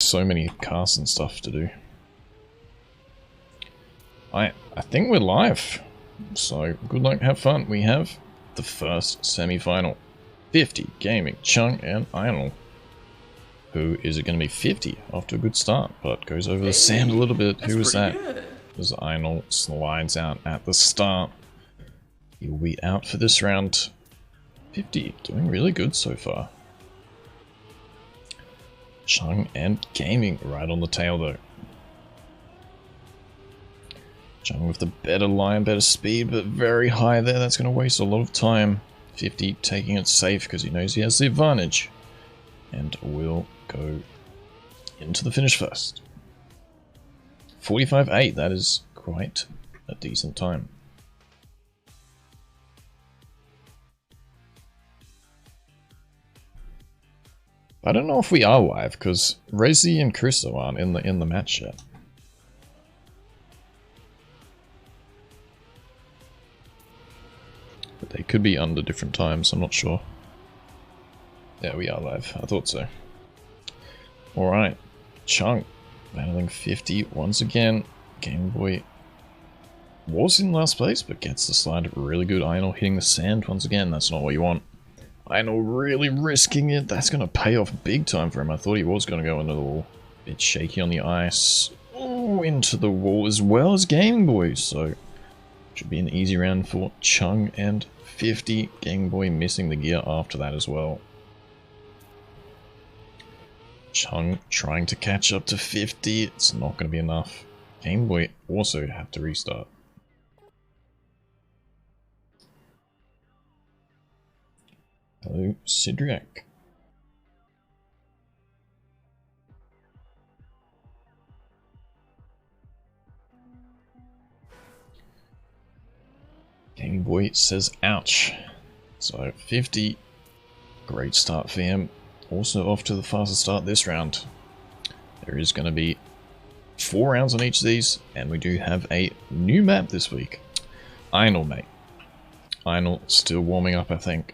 so many casts and stuff to do. I think we're live. So, good luck, have fun. We have the first semi-final. 50, Gaming, Chung, and Einl. Who is it going to be? 50 off to a good start, but goes over the sand a little bit. Who was that? As Einl slides out at the start. He will be out for this round. 50, doing really good so far. Chung and Gaming right on the tail though. Chung with the better line, better speed, but very high there. That's going to waste a lot of time. 50 taking it safe because he knows he has the advantage. And will go into the finish first. 45.8, that is quite a decent time. I don't know if we are live because Rezi and Christo aren't in the match yet. But they could be under different times, I'm not sure. Yeah, we are live. I thought so. Alright. Chung battling 50 once again. Game Boy was in last place, but gets the slide really good. Einl hitting the sand once again. That's not what you want. Einl really risking it. That's going to pay off big time for him. I thought he was going to go into the wall. Bit shaky on the ice. Oh, into the wall as well as Game Boy. So, should be an easy round for Chung and 50. Game Boy missing the gear after that as well. Chung trying to catch up to 50. It's not going to be enough. Game Boy also have to restart. Hello, Sidriak. Game Boy says ouch. So 50. Great start for him. Also off to the fastest start this round. There is going to be 4 rounds on each of these, and we do have a new map this week. Einl, mate. Einl still warming up, I think.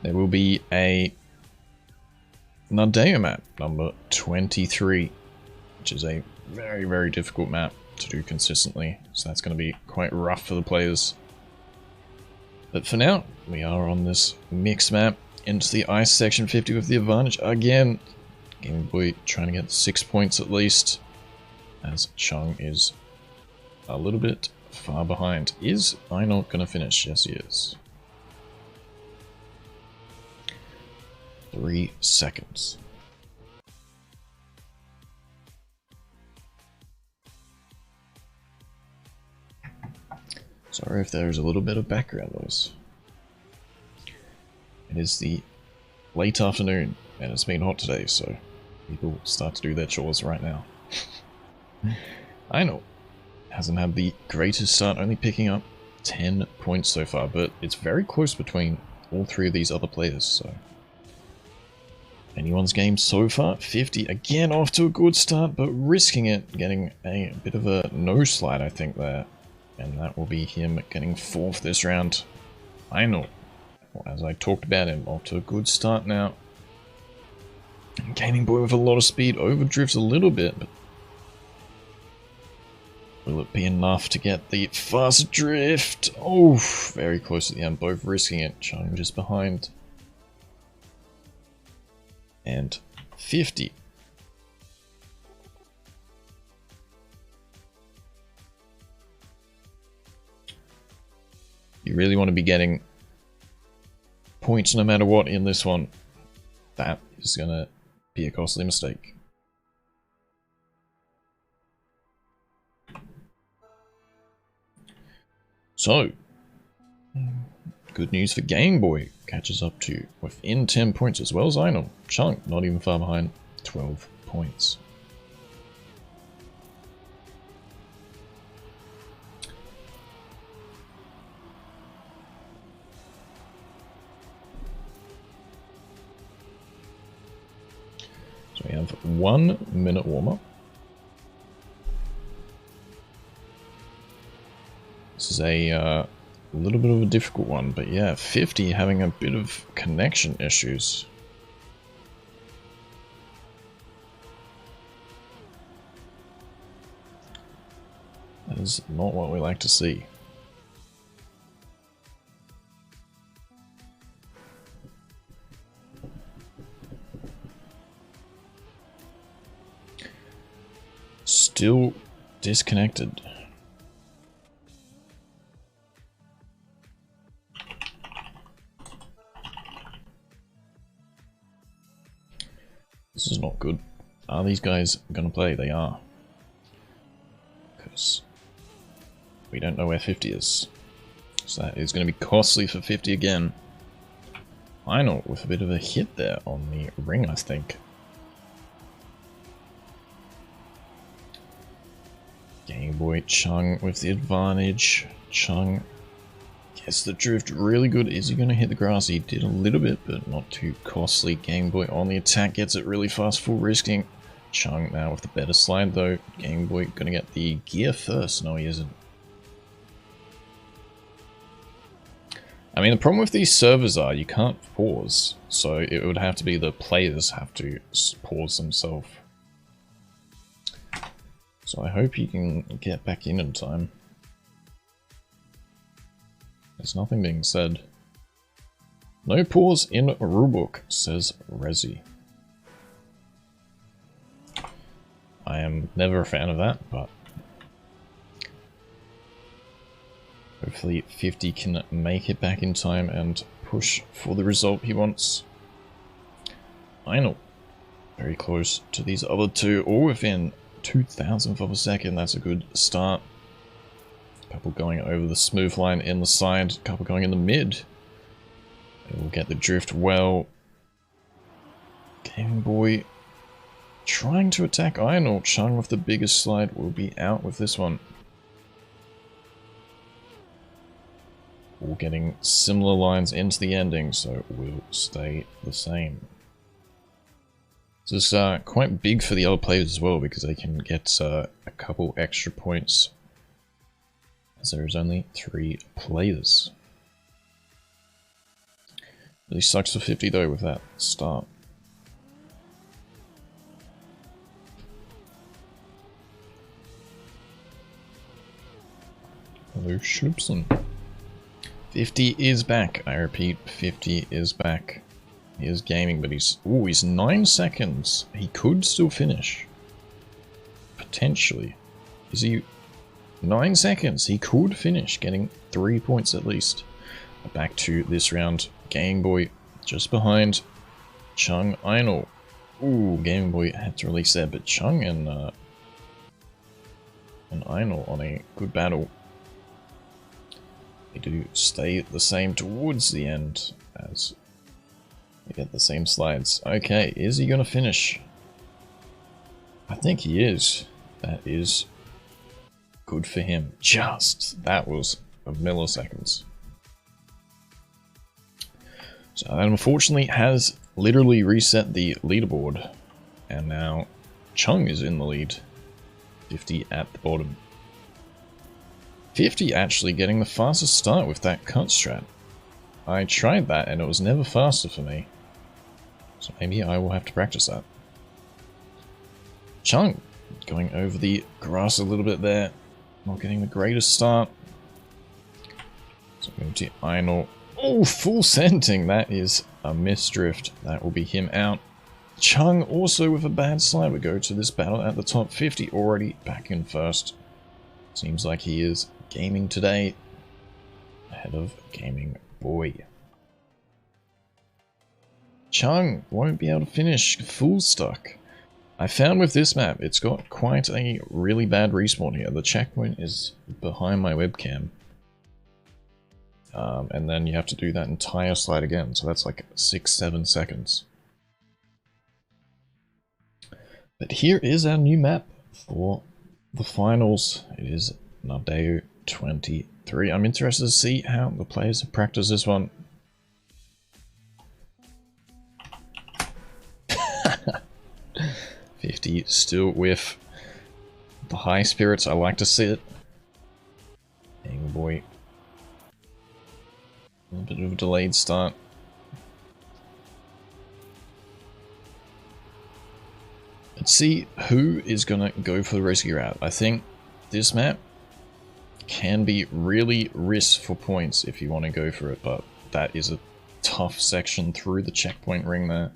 There will be a Nardeo map, number 23, which is a very, very difficult map to do consistently, so that's going to be quite rough for the players. But for now, we are on this mixed map into the ice section. 50 with the advantage again. Game Boy trying to get 6 points at least, as Chung is a little bit far behind. Is Einl going to finish? Yes, he is. 3 seconds. Sorry if there's a little bit of background noise. It is the late afternoon and it's been hot today, so people start to do their chores right now. Einl hasn't had the greatest start, only picking up 10 points so far, but it's very close between all 3 of these other players, so anyone's game so far. 50 again off to a good start, but risking it, getting a bit of a no slide, I think, there. And that will be him getting 4th this round. Einl, as I talked about him, off to a good start now. Gaming Boy with a lot of speed, overdrifts a little bit, but will it be enough to get the fast drift? Oh, very close at the end, both risking it. Chung just behind. And 50. You really want to be getting points no matter what in this one. That is going to be a costly mistake. So, good news for Game Boy. Catches up to within 10 points as well as Einl. Chung, not even far behind, 12 points. So we have 1 minute warm-up. This is a little bit of a difficult one, but yeah, 50 having a bit of connection issues. is not what we like to see. Still disconnected. This is not good. Are these guys gonna play? They are. Because we don't know where 50 is. So that is gonna be costly for 50 again. Final with a bit of a hit there on the ring, I think. Game Boy Chung with the advantage. Chung gets the drift really good. Is he going to hit the grass? He did a little bit, but not too costly. Game Boy on the attack, gets it really fast, full risking. Chung now with the better slide though. Game Boy going to get the gear first. No, he isn't. I mean, the problem with these servers are you can't pause. So it would have to be the players have to pause themselves. So I hope he can get back in time. There's nothing being said. No pause in rulebook, says Rezi. I am never a fan of that, but hopefully 50 can make it back in time and push for the result he wants. I know. Very close to these other two, all within 2,000th of a second. That's a good start. Couple going over the smooth line in the side, couple going in the mid. They will get the drift well. Game Boy trying to attack Iron or Chung with the biggest slide will be out with this one. All getting similar lines into the ending, so will stay the same. This is quite big for the other players as well, because they can get a couple extra points, as there is only 3 players. Really sucks for 50 though with that start. Hello, Schlupsen. 50 is back. I repeat, 50 is back. He is gaming, but he's 9 seconds. He could still finish. Potentially. Is he 9 seconds? He could finish, getting 3 points at least. Back to this round. Game Boy just behind Chung Ainol. Ooh, Game Boy had to release there, but Chung and Ainol on a good battle. They do stay the same towards the end as they get the same slides. Okay, is he gonna finish? I think he is. That is good for him. Just, that was of milliseconds. So that unfortunately has literally reset the leaderboard. And now Chung is in the lead. 50 at the bottom. 50 actually getting the fastest start with that cut strat. I tried that and it was never faster for me. So maybe I will have to practice that. Chung going over the grass a little bit there. Not getting the greatest start. So going to Ainol. Oh, full sending. That is a misdrift. That will be him out. Chung also with a bad slide. We go to this battle at the top. 50 already back in first. Seems like he is gaming today. Ahead of Gaming Boy. Chung won't be able to finish. Full stuck. I found with this map, it's got quite a really bad respawn here. The checkpoint is behind my webcam. And then you have to do that entire slide again. So that's like 6-7 seconds. But here is our new map for the finals. It is Nadeo 23. I'm interested to see how the players have practiced this one. $50 still with the high spirits. I like to see it. Game Boy. A little bit of a delayed start. Let's see who is gonna go for the rescue route. I think this map can be really risk for points if you want to go for it, but that is a tough section through the checkpoint ring there.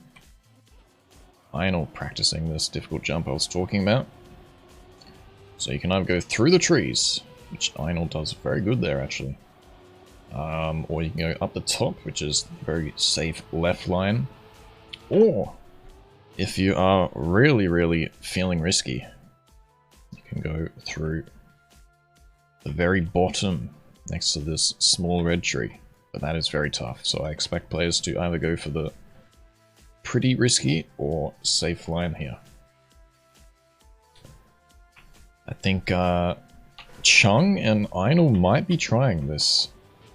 Einl practicing this difficult jump I was talking about. So you can either go through the trees, which Einl does very good there actually. Or you can go up the top, which is the very safe left line. Or, if you are really feeling risky, you can go through the very bottom next to this small red tree. But that is very tough, so I expect players to either go for the pretty risky or safe line here. I think Chung and Einl might be trying this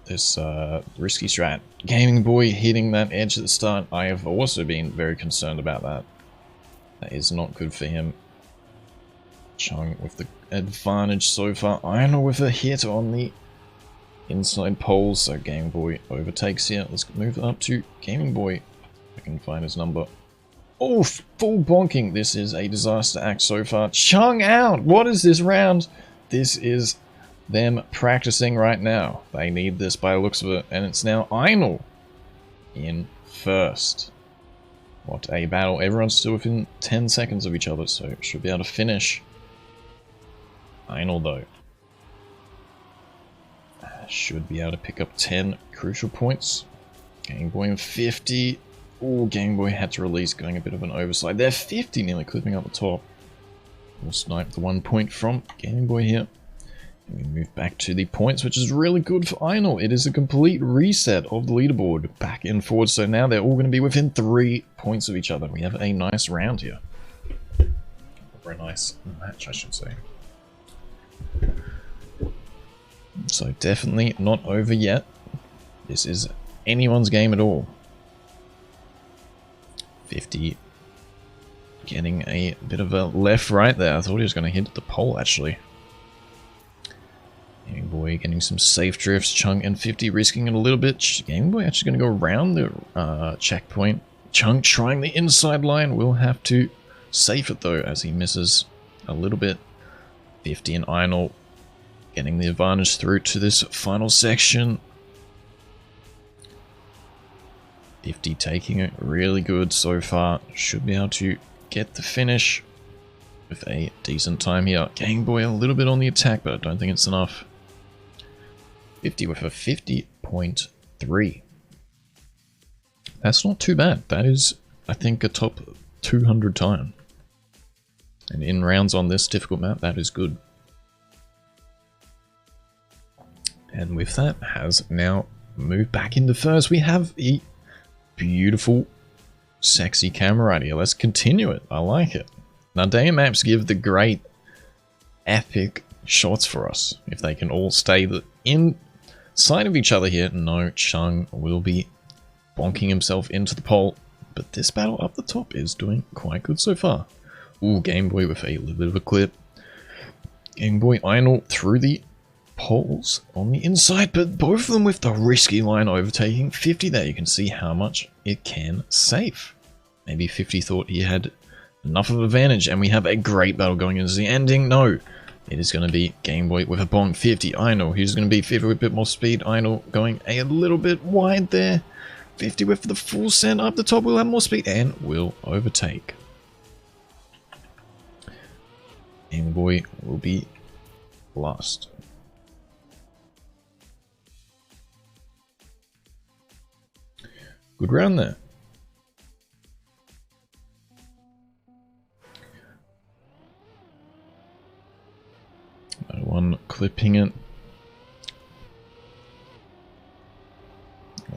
risky strat. Gaming Boy hitting that edge at the start. I have also been very concerned about that. That is not good for him. Chung with the advantage so far. Einl with a hit on the inside poles. So Gaming Boy overtakes here. Let's move up to Gaming Boy. I can find his number. Oh, full bonking. This is a disaster act so far. Chung out. What is this round? This is them practicing right now. They need this by the looks of it. And it's now Einl in first. What a battle. Everyone's still within 10 seconds of each other, so should be able to finish. Einl, though, should be able to pick up 10 crucial points. Game Boy in 50. Oh, Game Boy had to release, going a bit of an overside there. 50, nearly clipping up the top. We'll snipe the 1 point from Game Boy here. And we move back to the points, which is really good for Einl. It is a complete reset of the leaderboard, back and forward. So now they're all going to be within 3 points of each other. We have a nice round here. Or a nice match, I should say. So definitely not over yet. This is anyone's game at all. 50 getting a bit of a left right there. I thought he was going to hit the pole actually. Game Boy getting some safe drifts. Chung and 50 risking it a little bit. Game Boy actually going to go around the checkpoint. Chung trying the inside line. Will have to safe it though as he misses a little bit. 50 and Einl getting the advantage through to this final section. 50 taking it really good so far. Should be able to get the finish with a decent time here. Game Boy a little bit on the attack, but I don't think it's enough. 50 with a 50.3. That's not too bad. That is, I think, a top 200 time. And in rounds on this difficult map, that is good. And with that, has now moved back into first. We have a beautiful, sexy camera right here. Let's continue it. I like it. Now, day maps give the great, epic shots for us. If they can all stay inside of each other here. No, Chung will be bonking himself into the pole. But this battle up the top is doing quite good so far. Ooh, Game Boy with a little bit of a clip. Game Boy Einl through the poles on the inside, but both of them with the risky line overtaking. 50 there, you can see how much it can save. Maybe 50 thought he had enough of an advantage, and we have a great battle going into the ending. No, it is going to be Game Boy with a bong. 50, Einl, who's going to be 50 with a bit more speed. Einl going a little bit wide there. 50 with the full send up the top, will have more speed and will overtake. Game Boy will be last. Good round there. No one clipping it.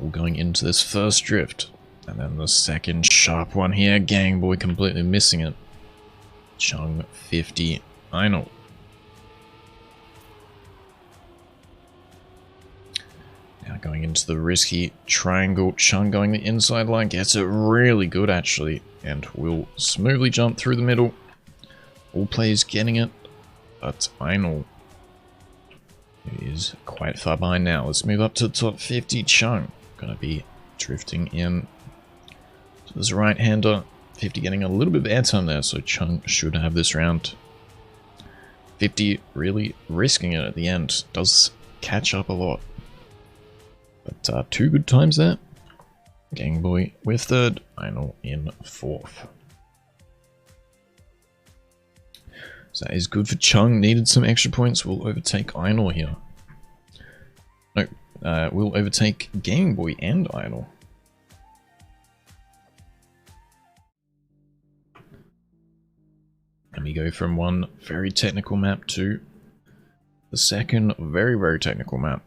All going into this first drift. And then the second sharp one here. Game Boy completely missing it. Chung 50. Einl. Now going into the risky triangle. Chung going the inside line. Gets it really good actually. And will smoothly jump through the middle. All players getting it. But Einl is quite far behind now. Let's move up to the top 50. Chung gonna be drifting in to this right-hander. 50 getting a little bit of airtime there, so Chung should have this round. 50 really risking it at the end. Does catch up a lot. But 2 good times there. Game Boy with third, Einol in fourth. So that is good for Chung. Needed some extra points. Will overtake Einol here. No, will overtake Game Boy and Einol. And we go from one very technical map to the second very, very technical map.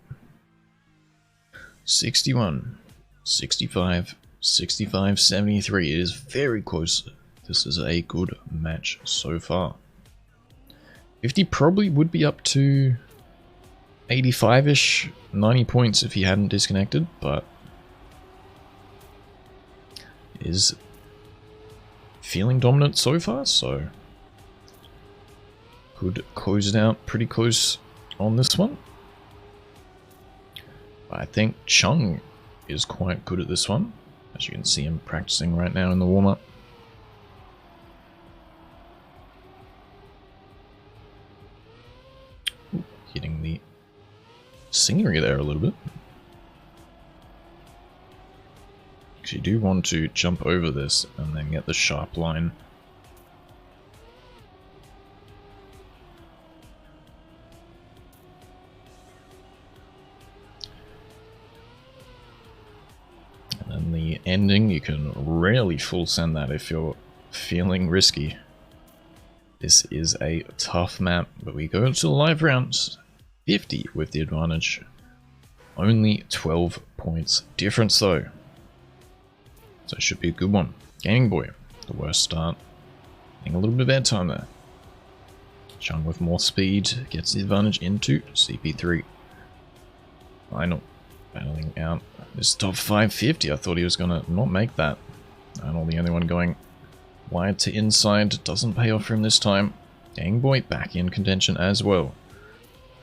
61, 65, 65, 73. It is very close. This is a good match so far. 50 probably would be up to 85-ish, 90 points if he hadn't disconnected, but is feeling dominant so far, so could close it out pretty close on this one. I think Chung is quite good at this one, as you can see him practicing right now in the warm-up. Hitting the scenery there a little bit. Because you do want to jump over this and then get the sharp line. And then the ending, you can rarely full send that if you're feeling risky. This is a tough map, but we go to the live rounds. 50 with the advantage. Only 12 points difference though. So it should be a good one. Game Boy, the worst start. Getting a little bit of airtime there. Chung with more speed gets the advantage into CP3. Einol battling out this top 550. I thought he was gonna not make that. Einol the only one going wide to inside. Doesn't pay off for him this time. Game Boy back in contention as well.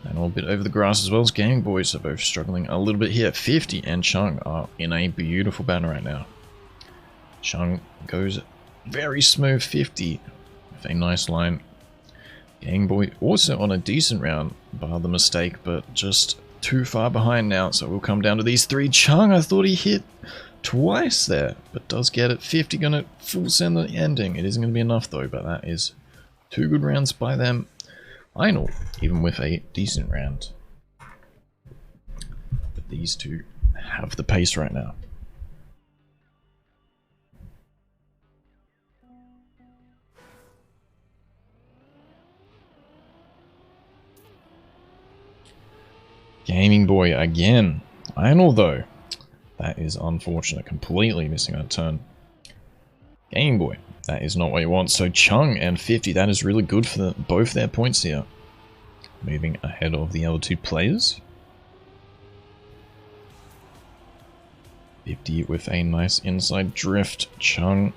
And a bit over the grass as well as Game Boys are both struggling a little bit here. 50 and Chung are in a beautiful battle right now. Chung goes very smooth. 50 with a nice line. Game Boy also on a decent round, bar the mistake, but just too far behind now. So we'll come down to these three. Chung, I thought he hit twice there, but does get it. 50 gonna full send the ending. It isn't gonna be enough though, but that is 2 good rounds by them. Einol, even with a decent round. But these two have the pace right now. Gaming Boy again. Einol though. That is unfortunate. Completely missing that turn. Game Boy. That is not what you want. So Chung and 50, that is really good for both their points here. Moving ahead of the other two players. 50 with a nice inside drift. Chung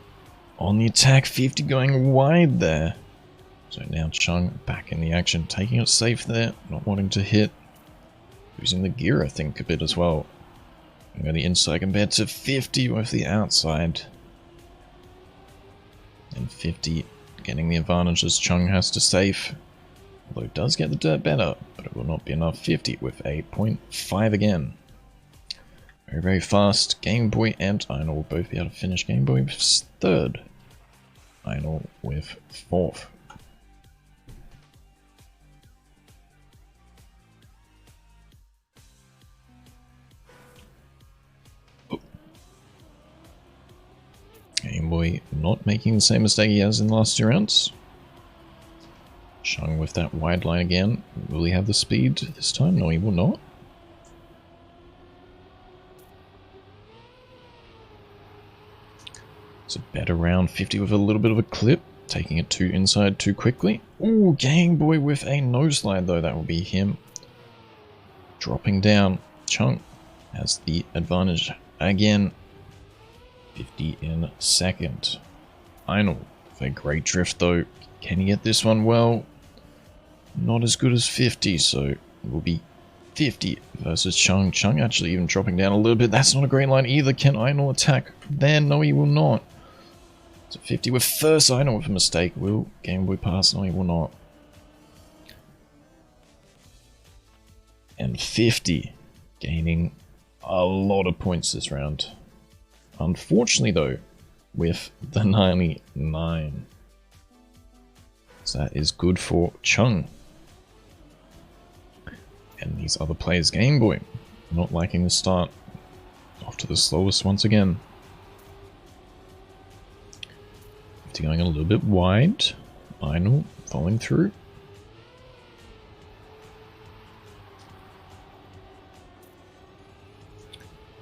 on the attack. 50 going wide there. So now Chung back in the action. Taking it safe there. Not wanting to hit. Losing the gear, I think, a bit as well. And the inside compared to 50 with the outside. And 50 getting the advantage as Chung has to save. Although it does get the dirt better, but it will not be enough. 50 with a 0.5 again. Very, very fast. Game Boy and Einol will both be able to finish. Game Boy with third. Einol with fourth. Game Boy not making the same mistake he has in the last 2 rounds. Chung with that wide line again. Will he have the speed this time? No, he will not. It's a better round. 50 with a little bit of a clip. Taking it too inside too quickly. Ooh, Game Boy with a no slide though. That will be him. Dropping down. Chung has the advantage again. 50 in second. Einol with a great drift though. Can he get this one? Well, not as good as 50, so it will be 50 versus Chung. Chung actually even dropping down a little bit. That's not a great line either. Can Einol attack? Then no, he will not. So 50 with first. Einol with a mistake. Will Game Boy pass? No, he will not. and 50, gaining a lot of points this round. Unfortunately though, with the 99. So that is good for Chung. And these other players, Game Boy, not liking the start. Off to the slowest once again. 50 going a little bit wide. Einl following through.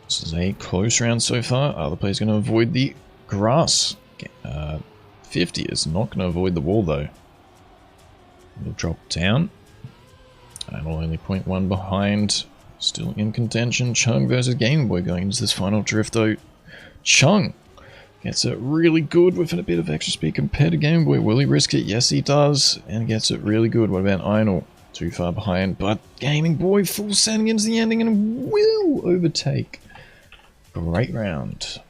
This is a close round so far. Other players going to avoid the grass. 50 is not going to avoid the wall though. He'll drop down. And only 0.1 behind. Still in contention. Chung versus Game Boy going into this final drift though. Chung gets it really good with a bit of extra speed compared to Game Boy. Will he risk it? Yes, he does. And gets it really good. What about Einl? Too far behind. But Gaming Boy full sending into the ending and will overtake. Great round.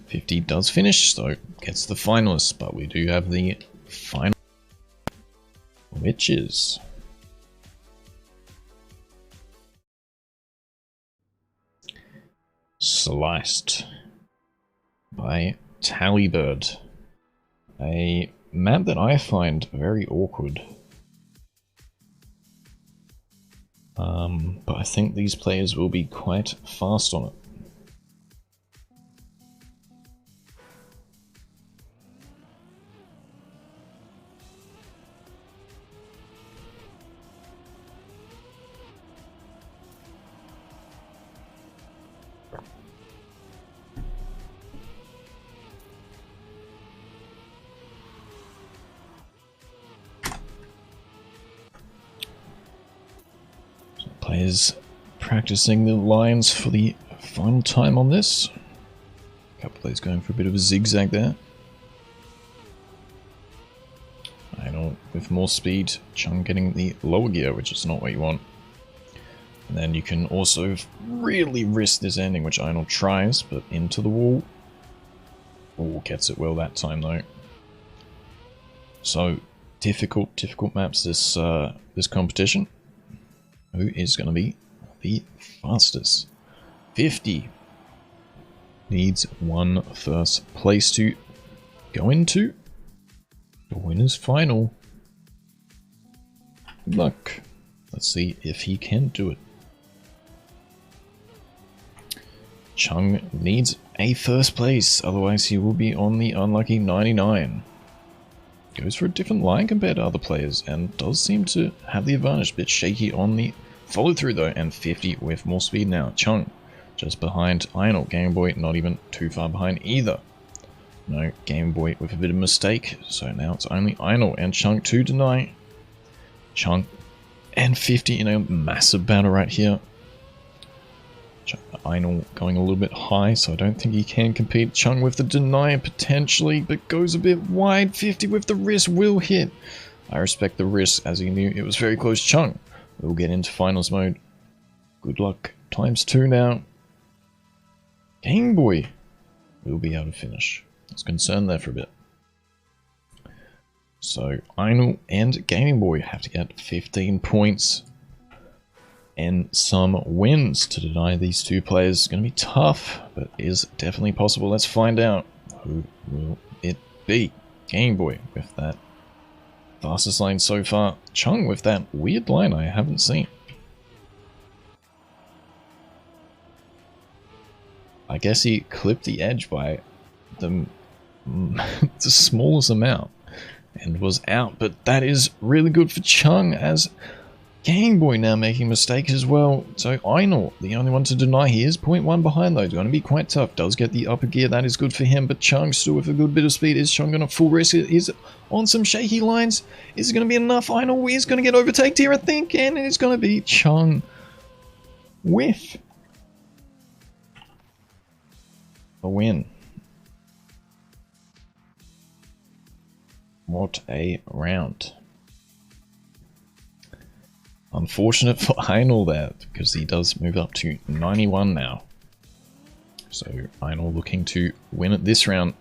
$50 does finish, so gets the finalists, but we do have the final, which is Sliced by Tallybird, a map that I find very awkward. But I think these players will be quite fast on it. Players practicing the lines for the final time on this. A couple players going for a bit of a zigzag there. Einl with more speed, Chung getting the lower gear, which is not what you want. And then you can also really risk this ending, which Einl tries, but into the wall. Oh, gets it well that time though. So difficult maps this this competition. Who is going to be the fastest? 50 needs one first place to go into the winner's final. Good luck. Let's see if he can do it. Chung needs a first place, otherwise he will be on the unlucky 99. Goes for a different line compared to other players and does seem to have the advantage. A bit shaky on the follow through though, and 50 with more speed now. Chung just behind Einl. Game Boy not even too far behind either. No, Game Boy with a bit of mistake, so now it's only Einl and Chung to deny. Chung and 50 in a massive battle right here. Einl going a little bit high, so I don't think he can compete. Chung with the deny potentially, but goes a bit wide. 50 with the risk will hit. I respect the risk as he knew it was very close. Chung will get into finals mode. Good luck. ×2 now. Game Boy will be able to finish. I was concerned there for a bit. So Einl and Gaming Boy have to get 15 points and some wins to deny these two players. It's going to be tough, but is definitely possible. Let's find out. Who will it be? Game Boy with that fastest line so far. Chung with that weird line I haven't seen. I guess he clipped the edge by the smallest amount and was out, but that is really good for Chung, as Game Boy now making mistakes as well. So Einl, the only one to deny. He is 0.1 behind though. It's going to be quite tough. Does get the upper gear. That is good for him. But Chung still with a good bit of speed. Is Chung going to full risk it? Is on some shaky lines. Is it going to be enough? Einl is going to get overtaked here, I think. And it's going to be Chung with a win. What a round. Unfortunate for Einl there, because he does move up to 91 now. So Einl looking to win it this round.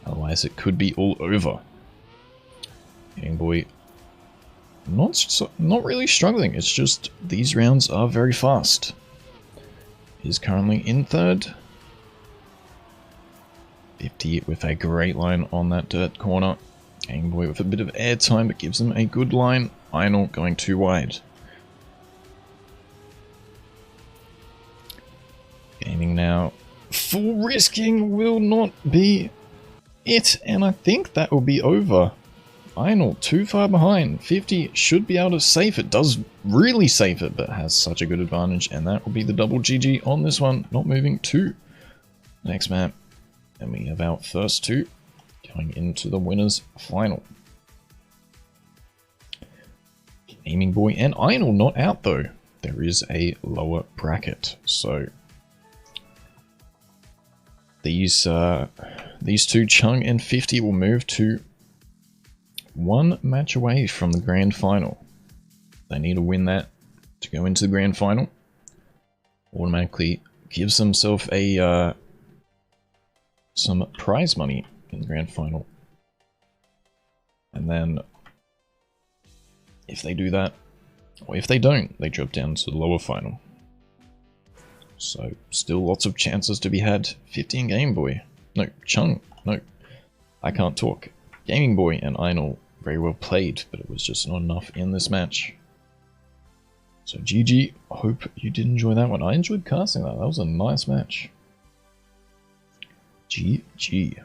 Otherwise it could be all over. Game Boy not really struggling, it's just these rounds are very fast. He's currently in third. 50 with a great line on that dirt corner. Game Boy with a bit of air time, but gives him a good line. Einl going too wide. Gaming now. Full risking will not be it, and I think that will be over. Einl too far behind. 50 should be able to save it. Does really save it, but has such a good advantage, and that will be the double GG on this one. Not moving to the next map. And we have our first two going into the winners final. Gaming Boy and Einl not out though. There is a lower bracket, so these two, Chung and 50, will move to one match away from the grand final. They need to win that to go into the grand final. Automatically gives themselves a some prize money in the grand final. And then if they do that, or if they don't, they drop down to the lower final. So still lots of chances to be had. 50 and Game Boy. No, Chung. No, I can't talk. Gaming Boy and Einl very well played, but it was just not enough in this match. So GG. Hope you did enjoy that one. I enjoyed casting that. That was a nice match. GG.